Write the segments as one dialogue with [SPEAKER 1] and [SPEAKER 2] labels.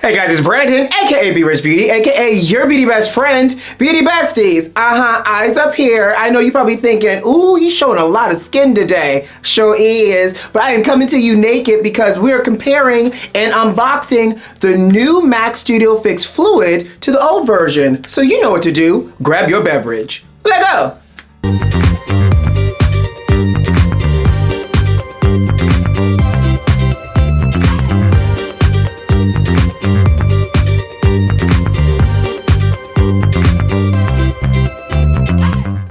[SPEAKER 1] Hey guys, it's Brandon, aka Be Rich Beauty, aka your beauty best friend, Beauty Besties. Eyes up here. I know you're probably thinking, ooh, he's showing a lot of skin today. Sure is, but I am coming to you naked because we're comparing and unboxing the new MAC Studio Fix Fluid to the old version. So you know what to do. Grab your beverage. Let go.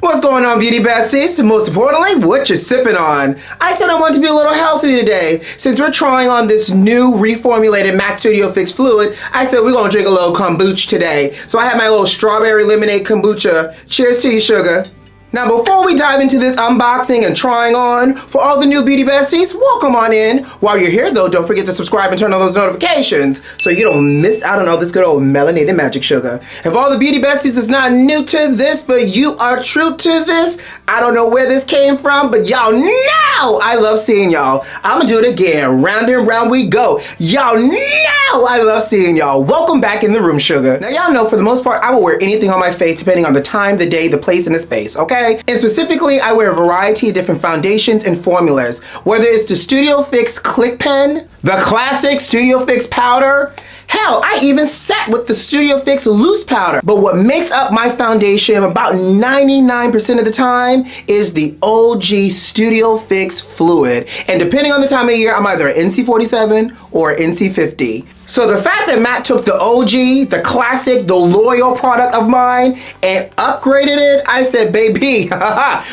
[SPEAKER 1] What's going on, beauty besties? And most importantly, what you sipping on? I said I want to be a little healthy today. Since we're trying on this new reformulated MAC Studio Fix Fluid, I said we're gonna drink a little kombucha today. So I have my little strawberry lemonade kombucha. Cheers to you, sugar. Now, before we dive into this unboxing and trying on, for all the new beauty besties, welcome on in. While you're here though, don't forget to subscribe and turn on those notifications so you don't miss out on all this good old melanated magic sugar. If all the beauty besties is not new to this, but you are true to this, I don't know where this came from, but y'all know I love seeing y'all. I'm gonna do it again. Round and round we go. Y'all know I love seeing y'all. Welcome back in the room, sugar. Now, y'all know for the most part, I will wear anything on my face depending on the time, the day, the place, and the space, okay? And specifically, I wear a variety of different foundations and formulas. Whether it's the Studio Fix Click Pen, the classic Studio Fix Powder, hell, I even sat with the Studio Fix Loose Powder. But what makes up my foundation about 99% of the time is the OG Studio Fix Fluid. And depending on the time of year, I'm either an NC47 or an NC50. So the fact that Matt took the OG, the classic, the loyal product of mine and upgraded it, I said, baby,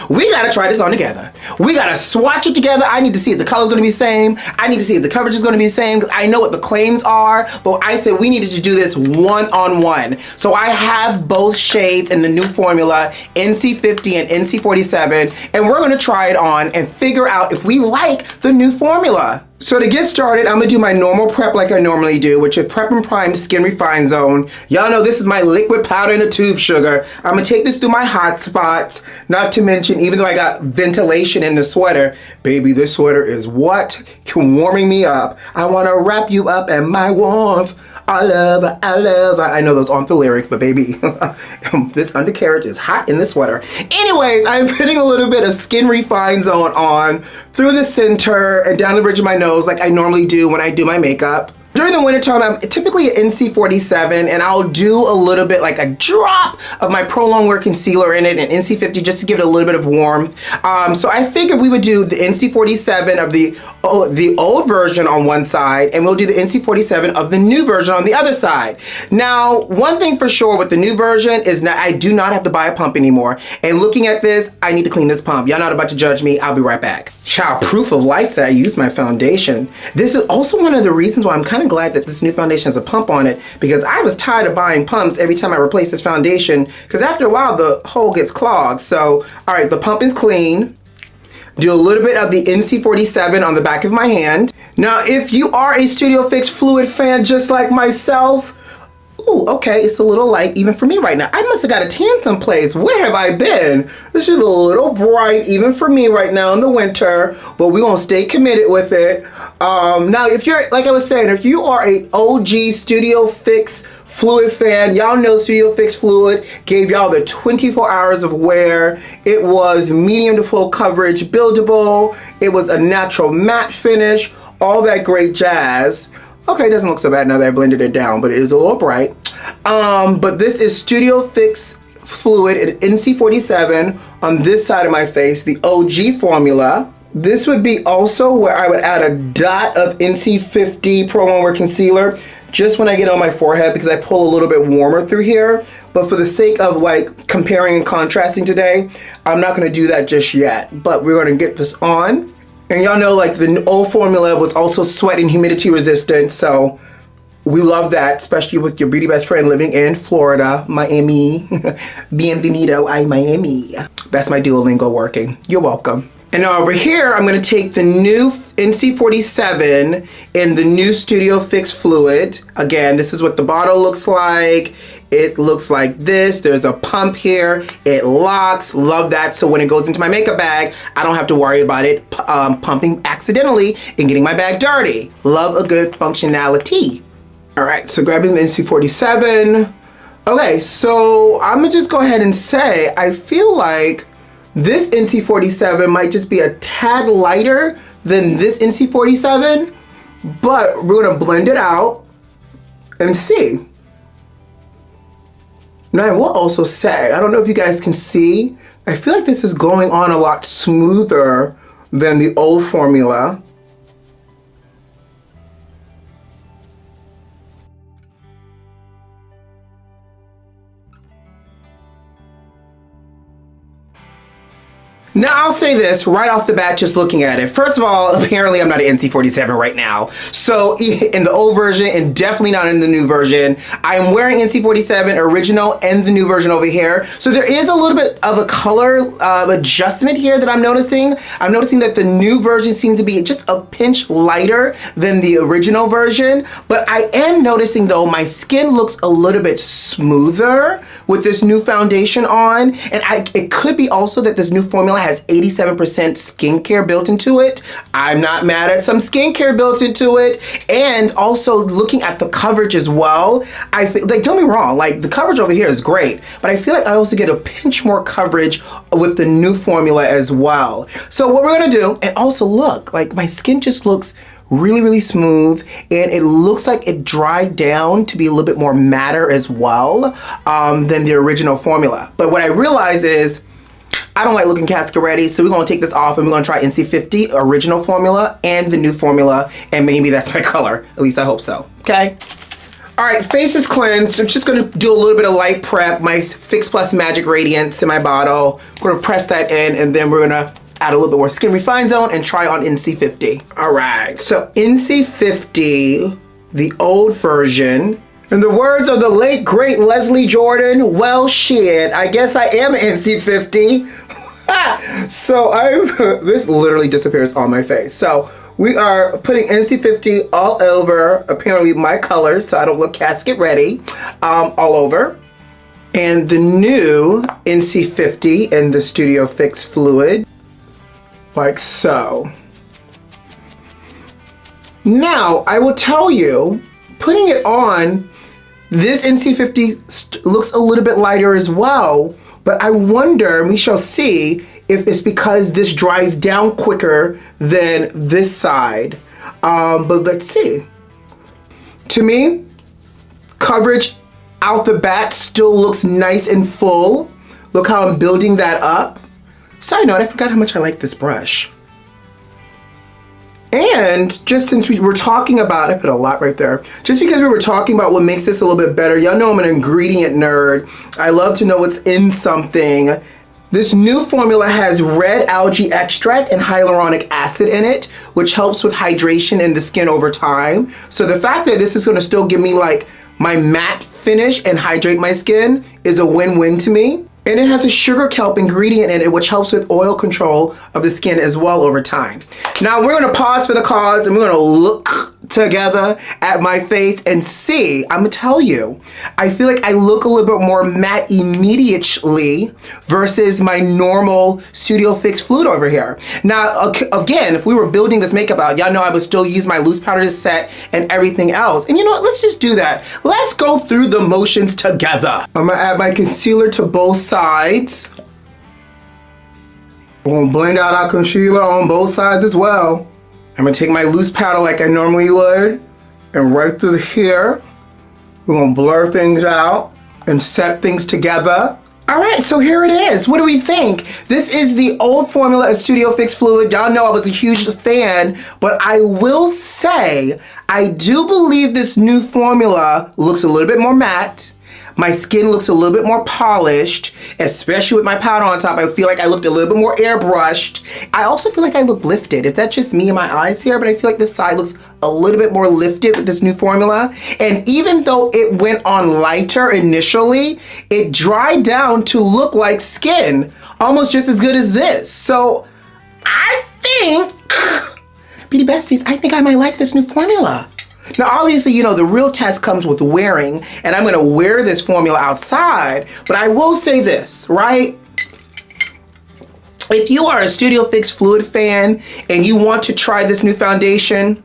[SPEAKER 1] we gotta try this on together. We gotta swatch it together. I need to see if the color's gonna be the same. I need to see if the coverage is gonna be the same because I know what the claims are, but I said we needed to do this one-on-one. So I have both shades in the new formula, NC50 and NC47, and we're gonna try it on and figure out if we like the new formula. So to get started, I'm gonna do my normal prep like I normally do, which is Prep and Prime Skin Refine Zone. Y'all know this is my liquid powder in a tube sugar. I'm gonna take this through my hot spots, not to mention, even though I got ventilation in the sweater, baby, this sweater is what? Warming me up. I wanna wrap you up in my warmth. I love her, I love her. I know those aren't the lyrics, but baby, this undercarriage is hot in the sweater. Anyways, I'm putting a little bit of Skin Refine Zone on through the center and down the bridge of my nose like I normally do when I do my makeup. During the wintertime, I'm typically an NC47 and I'll do a little bit, like a drop of my Pro Longwear concealer in it and NC50 just to give it a little bit of warmth. So I figured we would do the NC47 of the old version on one side and we'll do the NC47 of the new version on the other side. Now, one thing for sure with the new version is that I do not have to buy a pump anymore. And looking at this, I need to clean this pump. Y'all not about to judge me. I'll be right back. Child, proof of life that I use my foundation. This is also one of the reasons why I'm kind of glad that this new foundation has a pump on it, because I was tired of buying pumps every time I replace this foundation because after a while the hole gets clogged. So, all right, the pump is clean. Do a little bit of the NC47 on the back of my hand. Now, if you are a Studio Fix Fluid fan just like myself, ooh, okay, it's a little light even for me right now. I must have got a tan someplace. Where have I been? This is a little bright even for me right now in the winter, but we're gonna stay committed with it. Now, if you're, like I was saying, if you are a OG Studio Fix Fluid fan, y'all know Studio Fix Fluid gave y'all the 24 hours of wear. It was medium to full coverage buildable. It was a natural matte finish, all that great jazz. Okay, it doesn't look so bad now that I blended it down, but it is a little bright. But this is Studio Fix Fluid in NC47 on this side of my face, the OG formula. This would be also where I would add a dot of NC50 Pro Longwear Concealer just when I get on my forehead because I pull a little bit warmer through here. But for the sake of like comparing and contrasting today, I'm not gonna do that just yet. But we're gonna get this on. And y'all know like the old formula was also sweat and humidity resistant, so we love that, especially with your beauty best friend living in Florida, Miami. Bienvenido a Miami. That's my Duolingo working. You're welcome. And now over here, I'm gonna take the new NC47 in the new Studio Fix Fluid. Again, this is what the bottle looks like. It looks like this. There's a pump here. It locks. Love that. So when it goes into my makeup bag, I don't have to worry about it pumping accidentally and getting my bag dirty. Love a good functionality. All right, so grabbing the NC47. Okay, so I'm gonna just go ahead and say, I feel like this NC47 might just be a tad lighter than this NC47, but we're gonna blend it out and see. Now I will also say, I don't know if you guys can see, I feel like this is going on a lot smoother than the old formula. Now I'll say this right off the bat just looking at it. First of all, apparently I'm not an NC47 right now. So in the old version and definitely not in the new version, I'm wearing NC47 original and the new version over here. So there is a little bit of a color adjustment here that I'm noticing. I'm noticing that the new version seems to be just a pinch lighter than the original version. But I am noticing though my skin looks a little bit smoother with this new foundation on. And it could be also that this new formula has 87% skincare built into it. I'm not mad at some skincare built into it. And also looking at the coverage as well, I feel like, don't get me wrong, like the coverage over here is great, but I feel like I also get a pinch more coverage with the new formula as well. So what we're gonna do, and also look, like my skin just looks really, really smooth, and it looks like it dried down to be a little bit more matter as well than the original formula. But what I realize is, I don't like looking casket ready, so we're gonna take this off and we're gonna try NC50 original formula and the new formula, and maybe that's my color. At least I hope so, okay? All right, face is cleansed. I'm just gonna do a little bit of light prep, my Fix Plus Magic Radiance in my bottle. We're gonna press that in, and then we're gonna add a little bit more Skin Refine Zone and try on NC50. All right, so NC50, the old version. In the words of the late, great Leslie Jordan, well, shit, I guess I am NC50. So this literally disappears on my face. So we are putting NC50 all over, apparently my color, so I don't look casket ready, all over. And the new NC50 in the Studio Fix Fluid, like so. Now, I will tell you, putting it on, this NC50 looks a little bit lighter as well, but I wonder, we shall see, if it's because this dries down quicker than this side. But let's see. To me, coverage out the bat still looks nice and full. Look how I'm building that up. Side note, I forgot how much I like this brush. And just since we were talking about, I put a lot right there, just because we were talking about what makes this a little bit better, y'all know I'm an ingredient nerd. I love to know what's in something. This new formula has red algae extract and hyaluronic acid in it, which helps with hydration in the skin over time. So the fact that this is gonna still give me like my matte finish and hydrate my skin is a win-win to me. And it has a sugar kelp ingredient in it, which helps with oil control of the skin as well over time. Now we're gonna pause for the cause and we're gonna look together at my face and see. I'm gonna tell you, I feel like I look a little bit more matte immediately versus my normal Studio Fix Fluid over here. Now, again, if we were building this makeup out, y'all know I would still use my loose powder to set and everything else. And you know what, let's just do that. Let's go through the motions together. I'm gonna add my concealer to both sides. We're gonna blend out our concealer on both sides as well. I'm gonna take my loose powder like I normally would, and right through here, we're gonna blur things out and set things together. All right, so here it is. What do we think? This is the old formula of Studio Fix Fluid. Y'all know I was a huge fan, but I will say, I do believe this new formula looks a little bit more matte. My skin looks a little bit more polished, especially with my powder on top. I feel like I looked a little bit more airbrushed. I also feel like I look lifted. Is that just me and my eyes here? But I feel like this side looks a little bit more lifted with this new formula. And even though it went on lighter initially, it dried down to look like skin, almost just as good as this. So I think, Beauty Besties, I think I might like this new formula. Now, obviously, you know, the real test comes with wearing, and I'm gonna wear this formula outside, but I will say this, right? If you are a Studio Fix Fluid fan and you want to try this new foundation,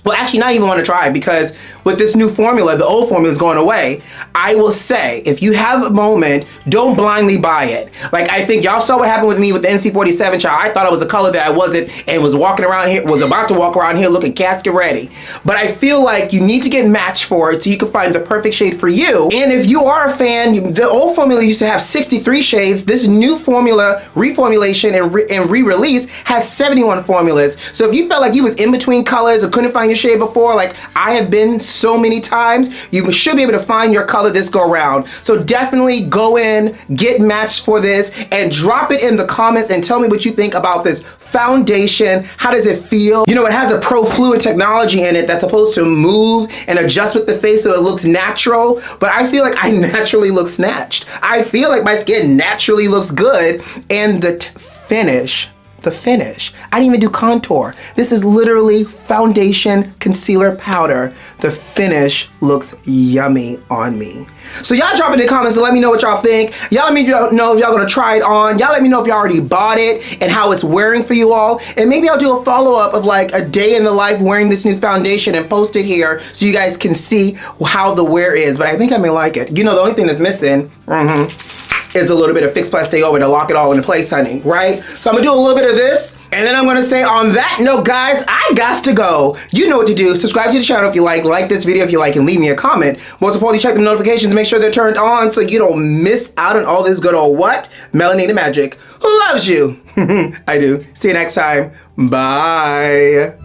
[SPEAKER 1] well, actually not even want to try, because with this new formula. The old formula is going away. I will say, if you have a moment, don't blindly buy it. Like, I think y'all saw what happened with me with the NC47 child. I thought it was a color that I wasn't, and was walking around here, was about to walk around here looking casket ready. But I feel like you need to get matched for it so you can find the perfect shade for you. And if you are a fan, the old formula used to have 63 shades. This new formula, reformulation and re-release has 71 formulas. So if you felt like you was in between colors or couldn't find your shade before, like I have been so many times, you should be able to find your color this go around. So definitely go in, get matched for this, and drop it in the comments and tell me what you think about this foundation. How does it feel? You know, it has a pro fluid technology in it that's supposed to move and adjust with the face so it looks natural, but I feel like I naturally look snatched. I feel like my skin naturally looks good, and the finish, I didn't even do contour. This is literally foundation, concealer, powder. The finish looks yummy on me. So y'all drop in the comments and let me know what y'all think. Y'all let me know if y'all gonna try it on. Y'all let me know if y'all already bought it and how it's wearing for you all. And maybe I'll do a follow-up of like a day in the life wearing this new foundation and post it here so you guys can see how the wear is. But I think I may like it. You know, the only thing that's missing, is a little bit of Fix Plus Stay Over to lock it all into place, honey, right? So I'm gonna do a little bit of this, and then I'm gonna say, on that note, guys, I got to go. You know what to do. Subscribe to the channel if you like this video if you like, and leave me a comment. Most importantly, check the notifications to make sure they're turned on so you don't miss out on all this good old what? Melanated Magic loves you. I do. See you next time. Bye.